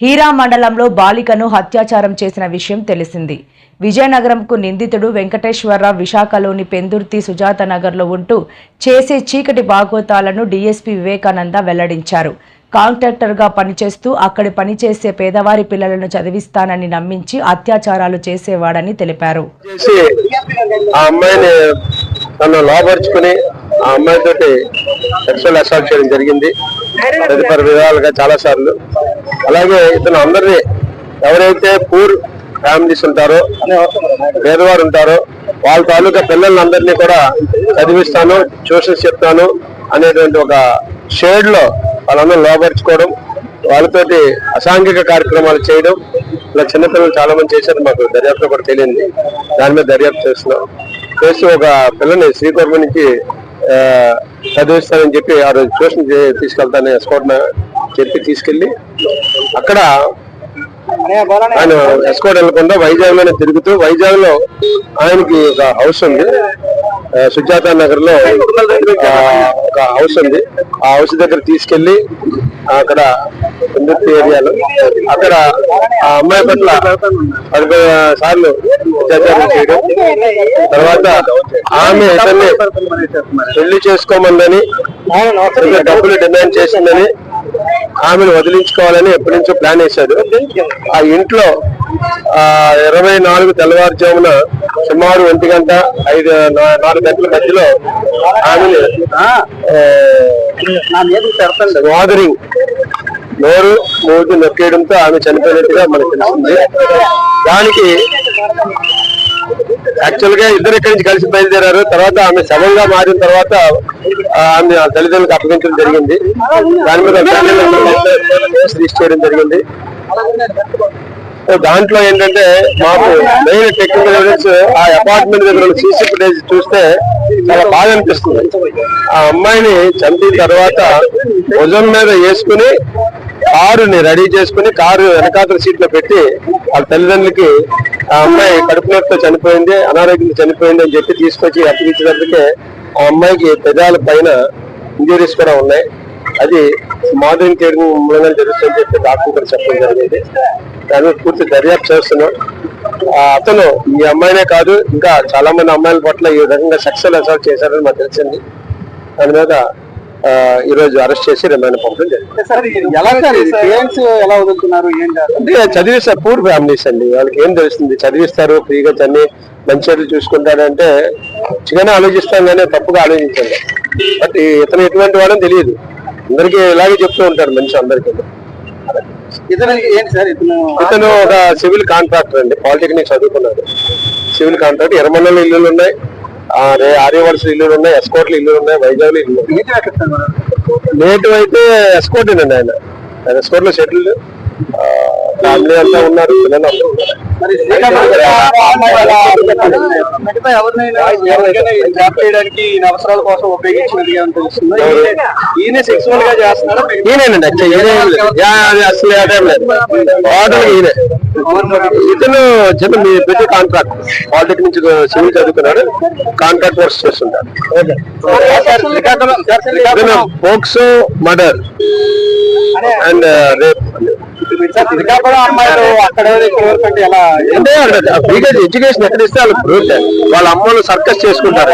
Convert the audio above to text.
హీరా మండలంలో బాలికను అత్యాచారం చేసిన విషయం తెలిసింది. విజయనగరంకు నిందితుడు వెంకటేశ్వరరావు విశాఖలోని పెందుర్తి సుజాత నగర్లో ఉంటూ చేసే చీకటి బాగోతాలను డీఎస్పీ వివేకానంద వెల్లడించారు. కాంట్రాక్టర్గా పనిచేస్తూ అక్కడి పనిచేసే పేదవారి పిల్లలను చదివిస్తానని నమ్మించి అత్యాచారాలు చేసేవాడని తెలిపారు. ఆ అమ్మాయితోటి సెక్సువల్ అసాల్ట్ చేయడం జరిగింది తదుపరి విధాలుగా చాలా సార్లు. అలాగే ఇతను అందరినీ ఎవరైతే పూర్ ఫ్యామిలీస్ ఉంటారో పేదవారు ఉంటారో వాళ్ళ తాలూకా పిల్లలందరినీ కూడా చదివిస్తాను, ట్యూషన్స్ చెప్తాను అనేటువంటి ఒక షేడ్ లో వాళ్ళందరూ లోపరుచుకోవడం, వాళ్ళతోటి అసాంఘిక కార్యక్రమాలు చేయడం, ఇలా చిన్నపిల్లలు చాలా మంది చేశారు. మాకు దర్యాప్తులో కూడా తెలియంది, దాని మీద దర్యాప్తు చేస్తూ ఒక పిల్లని శ్రీకాకుళం నుంచి చదివిస్తానని చెప్పి ఆ రోజు ట్యూషన్ తీసుకెళ్తానని ఎస్కోట్ చెప్పి తీసుకెళ్లి అక్కడ ఆయన ఎస్కోట్ వెళ్లకుండా వైజాగ్ లోనే తిరుగుతూ, వైజాగ్ లో ఆయనకి ఒక హౌస్ ఉంది, సుజాత నగర్ లో ఒక హౌస్ ఉంది. ఆ హౌస్ దగ్గర తీసుకెళ్లి అక్కడ పెందుర్తి ఏరియాలో అక్కడ ఆ అమ్మాయి పట్ల 15 సార్లు అత్యాచారం చేయడం, తర్వాత ఆమె ఇతన్ని పెళ్లి చేసుకోమందని డబ్బులు డిమాండ్ చేసిందని ఆమెను వదిలించుకోవాలని ఎప్పటి నుంచో ప్లాన్ వేశాడు. ఆ ఇంట్లో 24 తెల్లవారుజామున సుమారు 1 గంట 4 గంటల మధ్యలో ఆమెను వాదరింగ్ నోరు మూతి నొక్కేయడంతో ఆమె చనిపోయినట్టుగా మనకు తెలిసింది. దానికి యాక్చువల్ గా ఇద్దరు ఇక్కడి నుంచి కలిసి బయలుదేరారు. తర్వాత ఆమె శవంగా మారిన తర్వాత ఆమె తల్లిదండ్రులకు అప్పగించడం జరిగింది. దాని మీద రిజిస్టర్ చేయడం జరిగింది. దాంట్లో ఏంటంటే మాకు మెయిన్ టెక్నికల్ ఎవిడెన్స్ ఆ అపార్ట్మెంట్ దగ్గర సీసీ ఫుటేజ్ చూస్తే చాలా బాగా అనిపిస్తుంది. ఆ అమ్మాయిని చంపిన తర్వాత భుజం మీద వేసుకుని కారుని రెడీ చేసుకుని కారు వెనకాతల సీట్ లో పెట్టి వాళ్ళ తల్లిదండ్రులకి ఆ అమ్మాయి కడుపు నొప్పితో చనిపోయింది, అనారోగ్యంతో చనిపోయింది అని చెప్పి తీసుకొచ్చి అప్పగించేటప్పటికే ఆ అమ్మాయికి పెదాల పైన ఇంజరీస్ కూడా ఉన్నాయి. అది మోడలింగ్ చేయడం మూలంగా జరుగుతుందని చెప్పి డాక్టర్ కూడా చెప్పడం జరిగింది. దాని పూర్తి దర్యాప్తు చేస్తున్నాం. అతను ఈ అమ్మాయినే కాదు, ఇంకా చాలా మంది అమ్మాయిల పట్ల ఈ రకంగా సెక్సువల్ అసాల్ట్ చేశారని మాకు తెలిసింది. దాని మీద ఈ రోజు అరెస్ట్ చేసి రిమాండ్ పంపడం జరిగింది. చదివిస్తారు పూర్ ఫ్యామిలీస్ అండి, వాళ్ళకి ఏం తెలుస్తుంది, చదివిస్తారు ఫ్రీగా, తన్ని మంచి చూసుకుంటారంటే చిన్నగా ఆలోచిస్తాం కానీ తప్పుగా ఆలోచించండి. బట్ ఇతను ఎటువంటి వాడని తెలియదు, అందరికీ ఇలాగే చెప్తూ ఉంటారు మనిషి అందరికీ. ఇతను ఒక సివిల్ కాంట్రాక్టర్ అండి, పాలిటెక్నిక్ చదువుకున్నాడు. సివిల్ కాంట్రాక్టర్ ఎర్రమన్నలో ఇల్లులు ఉన్నాయి, ఆర్యవలస ఇల్లులు ఉన్నాయి, ఎస్కోట్లు ఇల్లులు ఉన్నాయి, వైజాగ్ లో ఇల్లు. నేటివ్ అయితే ఎస్కోట్ అండి, ఆయన ఎస్కోట్ లో సెటిల్డ్, ఫ్యామిలీ అంతా ఉన్నారు, పిల్లలు అందరూ ఉన్నారు. అవసరాల కోసం ఇతను చిన్న పెద్ద కాంట్రాక్ట్ పాలిటెక్నిక్ నుంచి సివిల్ చదువుకున్నాడు, కాంట్రాక్ట్ వర్క్స్ చేస్తుంటాడు. POCSO murder and rape. Education ఎక్కడ ఇస్తే వాళ్ళ అమ్మలు సర్కస్ చేసుకుంటారు.